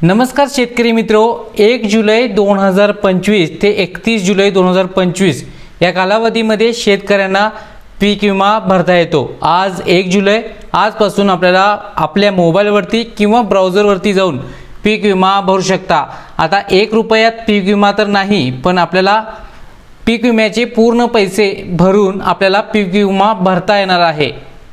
नमस्कार शेतकरी मित्रो, 1 जुलै 2025 ते 31 जुलै 2025 या कालावधीमध्ये शेतकऱ्यांना पीक विमा भरता येतो। आज 1 जुलै आजपासून आपल्याला आपल्या मोबाईलवरती किंवा ब्राउझरवरती जाऊन पीक विमा भरू शकता। आता 1 रुपयात पीक विमा तर नाही, पण आपल्याला पीक विम्याचे पूर्ण पैसे भरून आपल्याला पीक विमा भरता येणार आहे।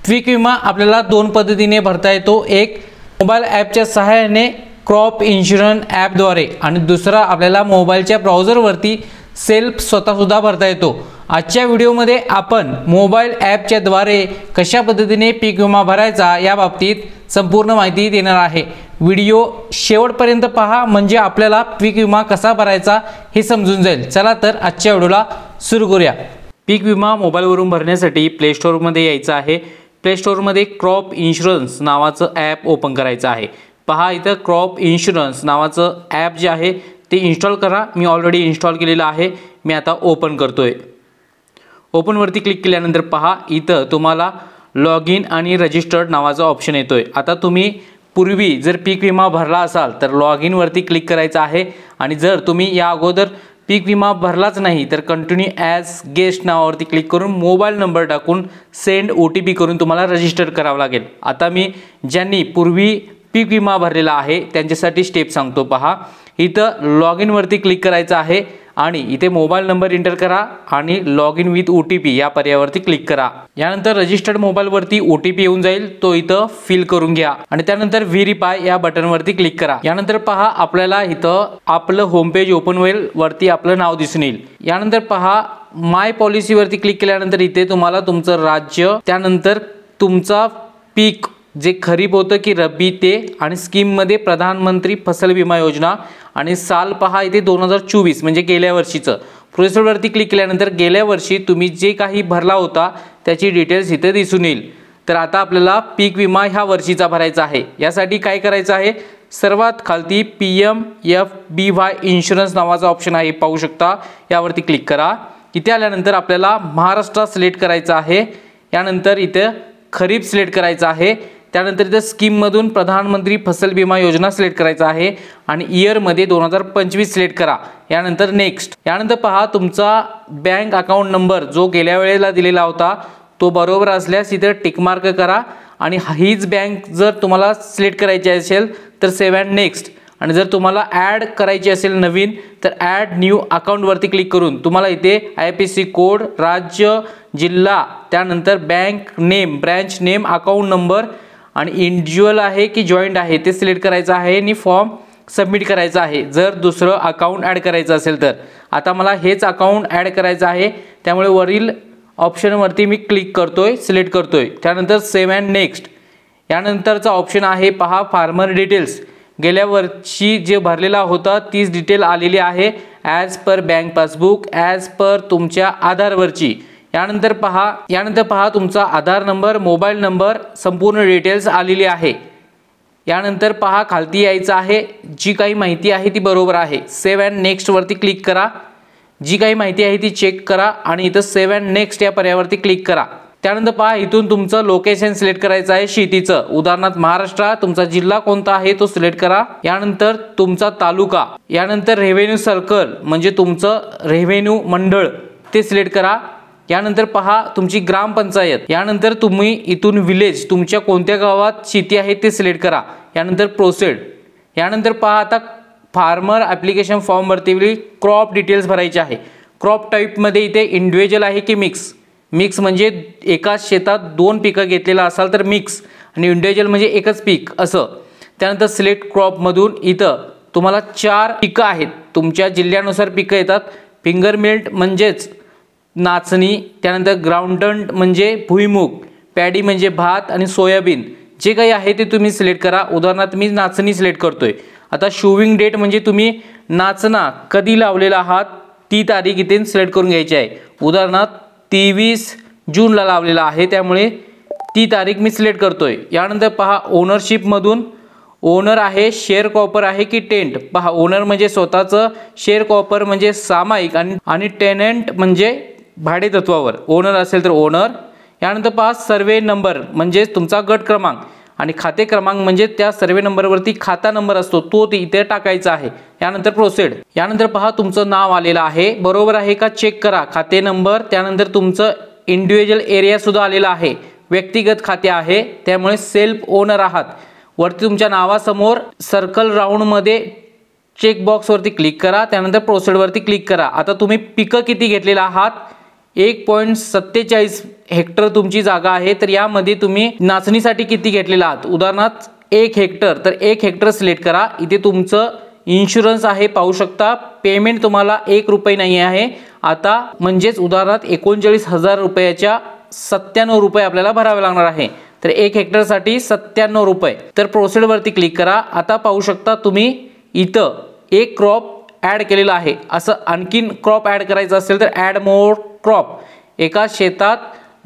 पीक विमा आपल्याला 2 पद्धतीने भरता येतो, एक मोबाईल ॲपच्या सहाय्याने क्रॉप इन्शुरन्स ॲपद्वारे आणि दुसरा आपल्याला मोबाईलच्या ब्राउझरवरती सेल्फ स्वतः सुद्धा भरता येतो। आजच्या व्हिडिओमध्ये आपण मोबाईल ॲपच्या द्वारे कशा पद्धतीने पीक विमा भरायचा या बाबतीत संपूर्ण माहिती देणार आहे। व्हिडिओ शेवटपर्यंत पहा, म्हणजे आपल्याला पीक विमा कसा भरायचा हे समजून जाईल। चला तर आजच्या व्हिडिओला सुरू करूया। पीक विमा मोबाईलवरून भरण्यासाठी प्ले स्टोअरमध्ये यायचं आहे। प्ले स्टोअरमध्ये क्रॉप इन्शुरन्स नावाचं ॲप ओपन करायचं आहे। पहा, इथं क्रॉप इन्शुरन्स नावाचं ॲप जे आहे ते इन्स्टॉल करा। मी ऑलरेडी इन्स्टॉल केलेलं आहे। मी आता ओपन करतोय। ओपनवरती क्लिक केल्यानंतर पहा, इथं तुम्हाला लॉग इन आणि रजिस्टर्ड नावाचा ऑप्शन येतोय। आता तुम्ही पूर्वी जर पीक विमा भरला असाल तर लॉग इनवरती क्लिक करायचं आहे, आणि जर तुम्ही या अगोदर पीक विमा भरलाच नाही तर कंटिन्यू ॲज गेस्ट नावावरती क्लिक करून मोबाईल नंबर टाकून सेंड OTP करून तुम्हाला रजिस्टर करावं लागेल। आता मी ज्यांनी पूर्वी पीक विमा भरलेला आहे त्यांच्यासाठी स्टेप सांगतो। पहा, इथं लॉग इनवरती क्लिक करायचं आहे आणि इथे मोबाईल नंबर एंटर करा आणि लॉग इन विथ OTP या पर्यायावरती क्लिक करा। यानंतर रजिस्टर्ड मोबाईलवरती OTP येऊन जाईल, तो इथं फिल करून घ्या आणि त्यानंतर व्हेरीफाय या बटनवरती क्लिक करा। यानंतर पहा, आपल्याला इथं आपलं होम पेज ओपन होईल, वरती आपलं नाव दिसून येईल। यानंतर पहा, माय पॉलिसीवरती क्लिक केल्यानंतर इथे तुम्हाला तुमचं राज्य, त्यानंतर तुमचा पीक जे खरीप होतं की रब्बी ते, आणि स्कीममध्ये प्रधानमंत्री फसल विमा योजना आणि साल पहा इथे 2024 म्हणजे गेल्या वर्षीचं। प्रोसेसवरती क्लिक केल्यानंतर गेल्या वर्षी तुम्ही जे काही भरला होता त्याची डिटेल्स इथे दिसून येईल। तर आता आपल्याला पीक विमा ह्या वर्षीचा भरायचा आहे। यासाठी काय करायचं आहे, सर्वात खालती PMFBY इन्शुरन्स नावाचा ऑप्शन आहे, पाहू शकता। यावरती क्लिक करा। इथे आल्यानंतर आपल्याला महाराष्ट्र सिलेक्ट करायचा आहे। यानंतर इथे खरीप सिलेक्ट करायचा आहे। त्यानंतर इथे स्कीममधून प्रधानमंत्री फसल विमा योजना सिलेक्ट करायचा आहे आणि इयरमध्ये 2025 सिलेक्ट करा। यानंतर नेक्स्ट। यानंतर पहा, तुमचा बँक अकाउंट नंबर जो गेल्या वेळेला दिलेला होता तो बरोबर असल्यास इथे टिक मार्क करा, आणि हीच बँक जर तुम्हाला सिलेक्ट करायची असेल तर सेव्ह अँड नेक्स्ट, आणि जर तुम्हाला ॲड करायची असेल नवीन तर ॲड न्यू अकाउंटवरती क्लिक करून तुम्हाला इथे IFSC कोड, राज्य, जिल्हा, त्यानंतर bank name, branch name, account number आणि इंडिव्हिज्युअल आहे की जॉईंट आहे ते सिलेक्ट करायचं आहे आणि फॉर्म सबमिट करायचा आहे जर दुसरं अकाउंट ॲड करायचं असेल तर। आता मला हेच अकाउंट ॲड करायचं आहे, त्यामुळे वरील ऑप्शनवरती मी क्लिक करतोय, सिलेक्ट करतोय। त्यानंतर सेव्ह अँड नेक्स्ट। यानंतरचा ऑप्शन आहे पहा, फार्मर डिटेल्स। गेल्या वर्षी जे भरलेला होता तीच डिटेल आलेली आहे, as per bank passbook, as per तुमच्या आधारवरची। यानंतर पहा तुमचा आधार नंबर, मोबाईल नंबर, संपूर्ण डिटेल्स आलेली आहे। यानंतर पहा, खालती यायचं आहे, जी काही माहिती आहे ती बरोबर आहे। सेव्ह अँड नेक्स्ट वरती क्लिक करा, जी काही माहिती आहे ती चेक करा आणि इथं सेव्ह अँड नेक्स्ट या पर्यायावरती क्लिक करा। त्यानंतर पहा, इथून तुमचं लोकेशन सिलेक्ट करायचं आहे शेतीचं, उदाहरणार्थ महाराष्ट्र। तुमचा जिल्हा कोणता आहे तो सिलेक्ट करा। यानंतर तुमचा तालुका, यानंतर रेव्हेन्यू सर्कल म्हणजे तुमचं रेव्हेन्यू मंडळ ते सिलेक्ट करा। यानंतर पहा, तुमची ग्रामपंचायत, यानंतर तुम्ही इथून विलेज, तुमच्या कोणत्या गावात शेती आहे ते सिलेक्ट करा। यानंतर प्रोसेड। यानंतर पहा, आता फार्मर ॲप्लिकेशन फॉर्मवरती क्रॉप डिटेल्स भरायचे आहे। क्रॉप टाईपमध्ये इथे इंडिव्हिज्युअल आहे की मिक्स, मिक्स म्हणजे एकाच शेतात 2 पिकं घेतलेलं असाल तर मिक्स, आणि इंडिव्हिज्युअल म्हणजे एकच पीक असं। त्यानंतर सिलेक्ट क्रॉपमधून इथं तुम्हाला 4 पिकं आहेत, तुमच्या जिल्ह्यानुसार पिकं येतात। फिंगर मिल्ट म्हणजेच नाचणी, त्यानंतर ग्राउंडनट म्हणजे भुईमुग, पॅडी म्हणजे भात, आणि सोयाबीन जे काही आहे ते तुम्ही सिलेक्ट करा। उदाहरणार्थ मी नाचणी सिलेक्ट करतोय। आता शोविंग डेट म्हणजे तुम्ही नाचना कधी लावलेला आहात ती तारीख इथे सिलेक्ट करून घ्यायची आहे। उदाहरणार्थ 23 जूनला लावलेला आहे, त्यामुळे ती तारीख मी सिलेक्ट करतोय। यानंतर पहा, ओनरशिपमधून ओनर आहे, शेअर कॉपर आहे की टेंट। पहा, ओनर म्हणजे स्वतःचं, शेअर कॉपर म्हणजे सामायिक, आणि टेनंट म्हणजे भाडे तत्वावर, ओनर असेल तर ओनर। यानंतर पहा, सर्वे नंबर म्हणजे तुमचा गट क्रमांक, आणि खाते क्रमांक म्हणजे त्या सर्वे नंबरवरती खाता नंबर असतो तो इथे टाकायचा आहे। यानंतर प्रोसीड। यानंतर पहा तुमचं नाव आलेलं आहे, बरोबर आहे का चेक करा, खाते नंबर, त्यानंतर तुमचं इंडिव्हिज्युअल एरिया सुद्धा आलेला आहे, व्यक्तिगत खाते आहे त्यामुळे सेल्फ ओनर आहात। वरती तुमच्या नावासमोर सर्कल राऊंड मध्ये चेक बॉक्स वरती क्लिक करा, त्यानंतर प्रोसीड वरती क्लिक करा। आता तुम्ही पिकं किती घेतलेला आहात, 1.47 हेक्टर तुमची जागा आहे, तर यामध्ये तुम्ही नाचणीसाठी किती घेतलेला आहात, उदाहरणार्थ 1 हेक्टर, तर 1 हेक्टर सिलेक्ट करा। इथे तुमचं इन्शुरन्स आहे पाहू शकता, पेमेंट तुम्हाला 1 रुपये नाही आहे आता, म्हणजेच उदाहरणार्थ 39,000 रुपयाच्या 97 रुपये आपल्याला भरावे लागणार आहे, तर 1 हेक्टर साठी 97 रुपये। तर प्रोसीड वरती क्लिक करा। आता पाहू शकता तुम्ही इथं एक क्रॉप ॲड केलेला आहे, असं आणखीन क्रॉप ॲड करायचं असेल तर ॲड मोर क्रॉप। एका शेतात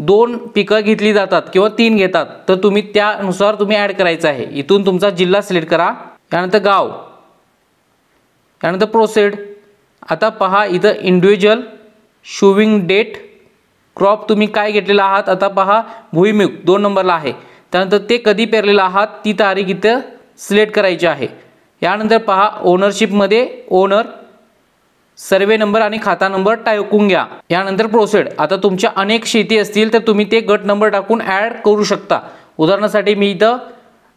2 पिकं घेतली जातात किंवा 3 घेतात, तर तुम्ही त्यानुसार तुम्ही ॲड करायचं आहे। इथून तुमचा जिल्हा सिलेक्ट करा, त्यानंतर गाव, त्यानंतर प्रोसीड। आता पहा इथं इंडिव्हिज्युअल शोविंग डेट क्रॉप तुम्ही काय घेतलेला आहात, आता पहा भुईमुग 2 नंबरला आहे, त्यानंतर ते कधी पेरलेला आहात ती तारीख इथं सिलेक्ट करायची आहे। यानंतर पहा ओनरशिपमध्ये ओनर, सर्वे नंबर आणि खाता नंबर टाकून घ्या। यानंतर प्रोसीड। आता तुमच्या अनेक शेती असतील तर तुम्ही ते गट नंबर टाकून ॲड करू शकता। उदाहरणासाठी मी इथं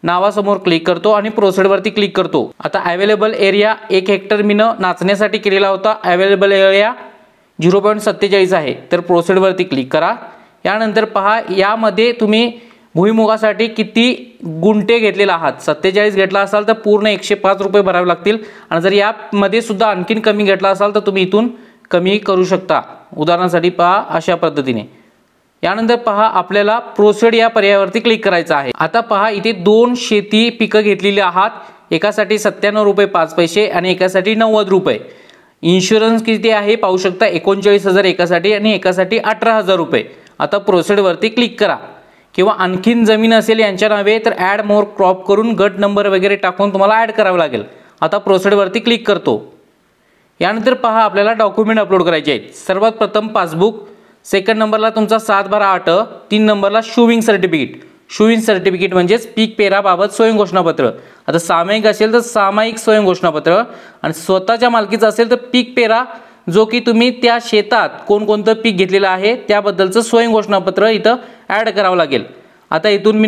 नावासमोर क्लिक करतो आणि प्रोसीड वरती क्लिक करतो। आता अवेलेबल एरिया 1 हेक्टर मी नाचण्यासाठी केलेला होता, अवेलेबल एरिया 0.47 आहे, तर प्रोसीड वरती क्लिक करा। यानंतर पहा यामध्ये तुम्ही भुईमुगासाठी किती गुंठे घेतलेला आहात, 47 घेतला असाल तर पूर्ण 105 रुपये भरावे लागतील, आणि जर यामध्ये सुद्धा आणखीन कमी घेतला असाल तर तुम्ही इथून कमी करू शकता। उदाहरणासाठी पहा अशा पद्धतीने। यानंतर पहा आपल्याला प्रोसीड या पर्यायावरती क्लिक करायचं आहे। आता पहा इथे 2 शेती पिकं घेतलेली आहात, एकासाठी 97 रुपये 5 पैसे आणि एकासाठी 90 रुपये। इन्शुरन्स किती आहे पाहू शकता, 39,000 एकासाठी आणि एकासाठी 18,000 रुपये। आता प्रोसीड वरती क्लिक करा, किंवा आणखीन जमीन असेल यांच्या नावे तर ॲड मोर क्रॉप करून गट नंबर वगैरे टाकून तुम्हाला ॲड करावं लागेल। आता प्रोसीड वरती क्लिक करतो। यानंतर पहा आपल्याला डॉक्युमेंट अपलोड करायचे आहेत। सर्वात प्रथम पासबुक, सेकंड नंबरला तुमचा 7/12/8, 3 नंबरला शोविंग सर्टिफिकेट। शोविंग सर्टिफिकेट म्हणजेच पीक पेराबाबत स्वयं घोषणापत्र। आता सामायिक असेल तर सामायिक स्वयं घोषणापत्र, आणि स्वतःच्या मालकीचं असेल तर पीक पेरा, जो की तुम्ही त्या शेतात कोणकोणतं पीक घेतलेलं आहे त्याबद्दलचं स्वयं घोषणापत्र इथं ॲड करावं लागेल। आता इथून मी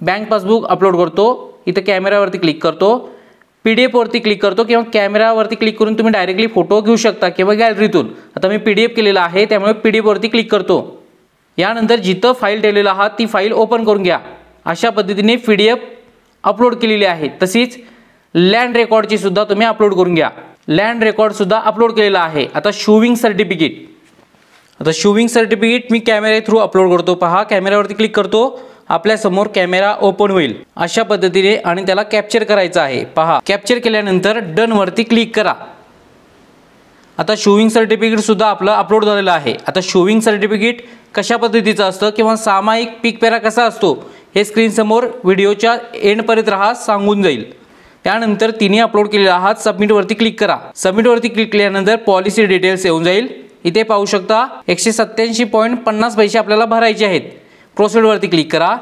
बँक पासबुक अपलोड करतो, इथं कॅमेरावरती क्लिक करतो, PDF वरती क्लिक करतो, किंवा कॅमेरावरती क्लिक करून तुम्ही डायरेक्टली फोटो घेऊ शकता किंवा गॅलरीतून। आता मी PDF केलेला आहे त्यामुळे PDF वरती क्लिक करतो। यानंतर जिथं फाईल ठेवलेला आहात ती फाईल ओपन करून घ्या। अशा पद्धतीने PDF अपलोड केलेली आहे। तसेच लँड रेकॉर्डची सुद्धा तुम्ही अपलोड करून घ्या, लँड रेकॉर्ड सुद्धा अपलोड केलेला आहे। आता शोविंग सर्टिफिकेट, आता शोविंग सर्टिफिकेट मी कॅमेरा थ्रू अपलोड करतो। पहा कॅमेरावरती क्लिक करतो, आपल्या समोर कॅमेरा ओपन होईल अशा पद्धतीने, आणि त्याला कॅप्चर करायचं आहे। पहा कॅप्चर केल्यानंतर डन वरती क्लिक करा। आता शोविंग सर्टिफिकेट सुद्धा आपलं अपलोड झालेलं आहे। आता शोविंग सर्टिफिकेट कशा पद्धतीचं असतं किंवा सामायिक पीक पेरा कसा असतो हे स्क्रीन समोर व्हिडिओच्या एंड पर्यंत राहा, सांगून जाईल। त्यानंतर तिने अपलोड केलेला आहात, सबमिट वरती क्लिक करा। सबमिट वरती क्लिक केल्यानंतर पॉलिसी डिटेल्स येऊन जाईल। इथे पाहू शकता 187.50 पैसे आपल्याला भरायचे आहेत। प्रोसीड वरती क्लिक करा।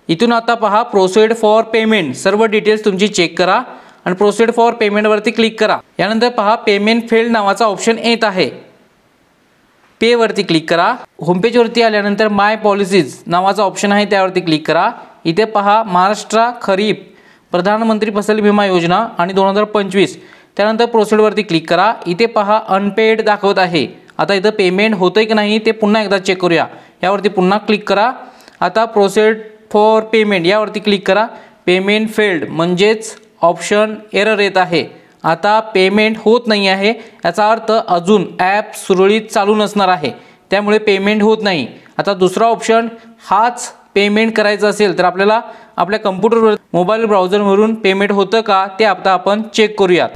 इथून आता पहा प्रोसीड फॉर पेमेंट, सर्व डिटेल्स तुमची चेक करा आणि प्रोसीड फॉर पेमेंट वरती क्लिक करा। यानंतर पहा पेमेंट फेल्ड नावाचा ऑप्शन येत आहे, पे वरती क्लिक करा। होम पेज वरती आल्यानंतर माय पॉलिसीज नावाचा ऑप्शन आहे त्यावरती क्लिक करा। इथे पहा महाराष्ट्र खरीप प्रधानमंत्री फसल विमा योजना आणि 2025, त्यानंतर प्रोसीड वरती क्लिक करा। इथे पहा अनपेड दाखवत आहे। आता इथं पेमेंट होतंय की नाही ते पुन्हा एकदा चेक करूया। यावरती पुन्हा क्लिक करा। आता प्रोसीड फॉर पेमेंट यावरती क्लिक करा। पेमेंट फेल्ड म्हणजेच ऑप्शन एरर येत आहे। आता पेमेंट होत नाही आहे, याचा अर्थ अजून ॲप सुरळीत चालू नसणार आहे, त्यामुळे पेमेंट होत नाही। आता दुसरा ऑप्शन हाच पेमेंट करायचं असेल तर आपल्याला आपल्या कम्प्युटरवर मोबाईल ब्राउझरवरून पेमेंट होतं का ते आता आपण चेक करूयात।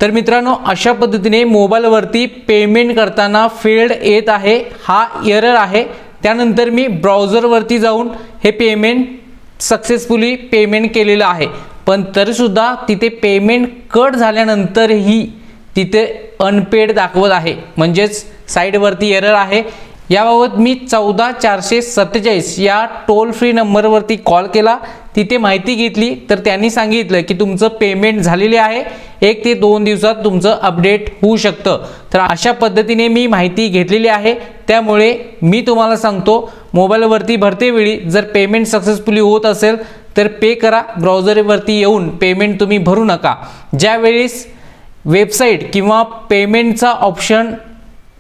तर मित्रांनो अशा पद्धतीने मोबाईलवरती पेमेंट करताना फेल्ड येत आहे, हा एरर आहे। त्यानंतर मी ब्राउझरवरती जाऊन हे पेमेंट सक्सेसफुली पेमेंट केलेलं आहे, पण तरीसुद्धा तिथे पेमेंट कट झाल्यानंतरही तिथे अनपेड दाखवत आहे, म्हणजेच साईडवरती एरर आहे। याबाबत मी 14447 या टोल फ्री नंबरवरती कॉल केला, तिथे माहिती घेतली, तर त्यांनी सांगितलं की तुमचं पेमेंट झालेले आहे, 1 ते 2 दिवसात तुमचं अपडेट होऊ शकतं। तर अशा पद्धतीने मी माहिती घेतलेली आहे। त्यामुळे मी तुम्हाला सांगतो, मोबाईलवरती भरते वेळी जर पेमेंट सक्सेसफुली होत असेल तर पे करा, ब्राउझरवरती येऊन पेमेंट तुम्ही भरू नका। ज्यावेळेस वेबसाईट किंवा पेमेंटचा ऑप्शन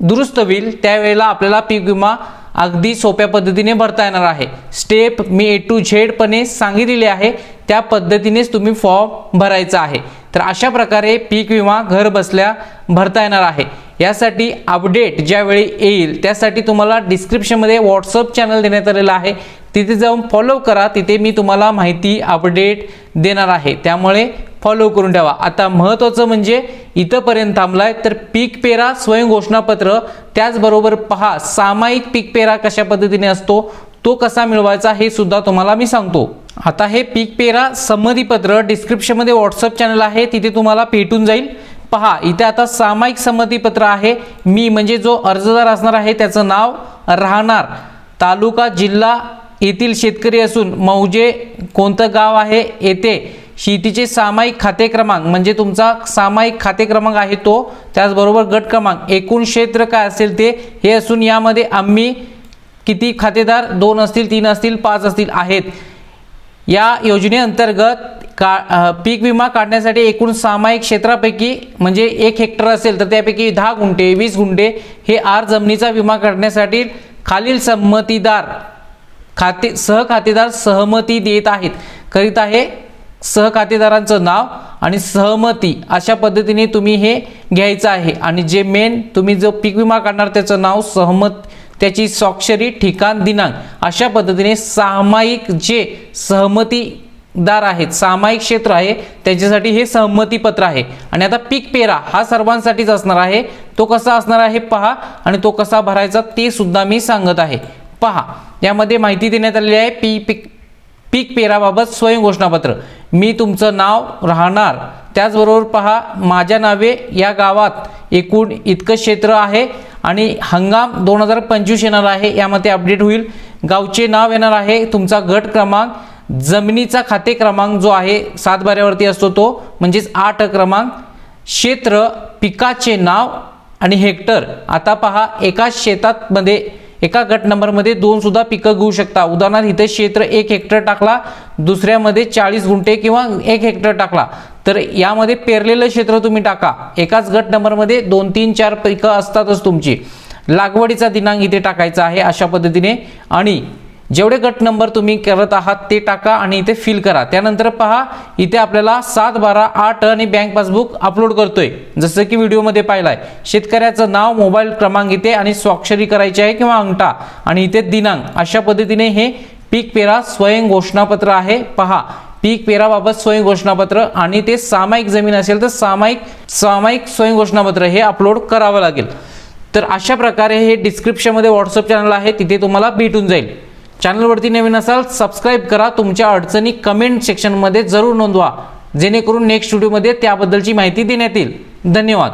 दुरुस्त होईल त्यावेळेला आपल्याला पीक विमा अगदी सोप्या पद्धतीने भरता येणार आहे। Step me A to Z पणे सांगितलेले आहे, त्या पद्धतीनेच तुम्ही फॉर्म भरायचा आहे। तर अशा प्रकारे पीक विमा घर बसल्या भरता येणार आहे। यासाठी अपडेट ज्यावेळी येईल त्यासाठी तुम्हाला डिस्क्रिप्शनमध्ये व्हॉट्सअप चॅनल देण्यात आलेला आहे, तिथे जाऊन फॉलो करा, तिथे मी तुम्हाला माहिती अपडेट देणार आहे, त्यामुळे फॉलो करून ठेवा। आता महत्त्वाचं म्हणजे इथपर्यंत थांबलाय तर पीक पेरा स्वयं घोषणापत्र, त्याचबरोबर पहा सामायिक पीक पेरा कशा पद्धतीने असतो, तो कसा मिळवायचा हे सुद्धा तुम्हाला मी सांगतो। आता हे पीक पेरा संमतीपत्र डिस्क्रिप्शनमध्ये व्हॉट्सअप चॅनल आहे, तिथे तुम्हाला भेटून जाईल। पहा इथे आता सामायिक संमतीपत्र आहे, मी म्हणजे जो अर्जदार असणार आहे त्याचं नाव, राहणार, तालुका, जिल्हा येथील शेतकरी असून मौजे कोणतं गाव आहे येथे, शेतीचे सामायिक खाते क्रमांक म्हणजे तुमचा सामायिक खाते क्रमांक आहे तो, त्याचबरोबर गट क्रमांक, एकूण क्षेत्र काय असेल ते हे असून यामध्ये आम्ही किती खातेदार 2 असतील, 3 असतील, 5 असतील आहेत। या योजनेअंतर्गत पीक विमा काढण्यासाठी एकूण सामायिक क्षेत्रापैकी म्हणजे 1 हेक्टर असेल तर त्यापैकी 10 गुंठे 20 गुंठे हे आर जमिनीचा विमा काढण्यासाठी खालील संमतीदार सहखातेदार सहमती देत आहेत, करीत आहे। सहखातेदारांचं नाव आणि सहमती अशा पद्धतीने तुम्ही हे घ्यायचं आहे। आणि जे मेन तुम्ही जो पीक विमा काढणार त्याचं नाव, सहमत, त्याची स्वाक्षरी, ठिकाण, दिनांक अशा पद्धतीने सामायिक जे सहमतीदार आहेत, सामायिक क्षेत्र आहे त्यांच्यासाठी हे सहमती पत्र आहे। आणि आता पीक पेरा हा सर्वांसाठीच असणार आहे, तो कसा असणार आहे पहा, आणि तो कसा भरायचा ते सुद्धा मी सांगत आहे। पहा यामध्ये माहिती देण्यात आलेली आहे पीक पेराबाबत स्वयं घोषणापत्र, मी तुमचं नाव, राहणार, त्याचबरोबर पहा माझ्या नावे या गावात एकूण इतकं क्षेत्र आहे आणि हंगाम 2025 येणार आहे, यामध्ये अपडेट होईल। गावचे नाव येणार आहे, तुमचा गट क्रमांक, जमिनीचा खाते क्रमांक जो आहे 7/12 असतो तो म्हणजेच 8 क्रमांक, क्षेत्र, पिकाचे नाव आणि हेक्टर। आता पहा एकाच शेतात मध्ये एका गट नंबर मध्ये 2 सुद्धा पिकं घेऊ शकता। उदाहरणार्थ इथे क्षेत्र 1 हेक्टर टाकला, दुसऱ्यामध्ये 40 गुंठे किंवा 1 हेक्टर टाकला तर यामध्ये पेरलेलं क्षेत्र तुम्ही टाका। एकाच गट नंबर मध्ये 2, 3, 4 पिकं असतातच तुमची। लागवडीचा दिनांक इथे टाकायचा आहे अशा पद्धतीने, आणि जेवढे गट नंबर तुम्ही करत आहात ते टाका आणि इथे फिल करा। त्यानंतर पहा इथे आपल्याला 7, 12, 8 आणि बँक पासबुक अपलोड करतोय, जसं की व्हिडिओमध्ये पाहिलाय। शेतकऱ्याचं नाव, मोबाईल क्रमांक इथे आणि स्वाक्षरी करायची आहे किंवा अंगठा, आणि इथे दिनांक। अशा पद्धतीने हे पीक पेरा स्वयं घोषणापत्र आहे। पहा पीक पेराबाबत स्वयं घोषणापत्र, आणि ते सामायिक जमीन असेल तर सामायिक स्वयं घोषणापत्र हे अपलोड करावं लागेल। तर अशा प्रकारे हे डिस्क्रिप्शनमध्ये व्हॉट्सअप चॅनल आहे, तिथे तुम्हाला भेटून जाईल। चॅनलवरती नवीन असाल सबस्क्राइब करा, तुमच्या अडचणी कमेंट सेक्शनमध्ये जरूर नोंदवा, जेणेकरून नेक्स्ट व्हिडिओमध्ये त्याबद्दलची माहिती देण्यात येईल। धन्यवाद।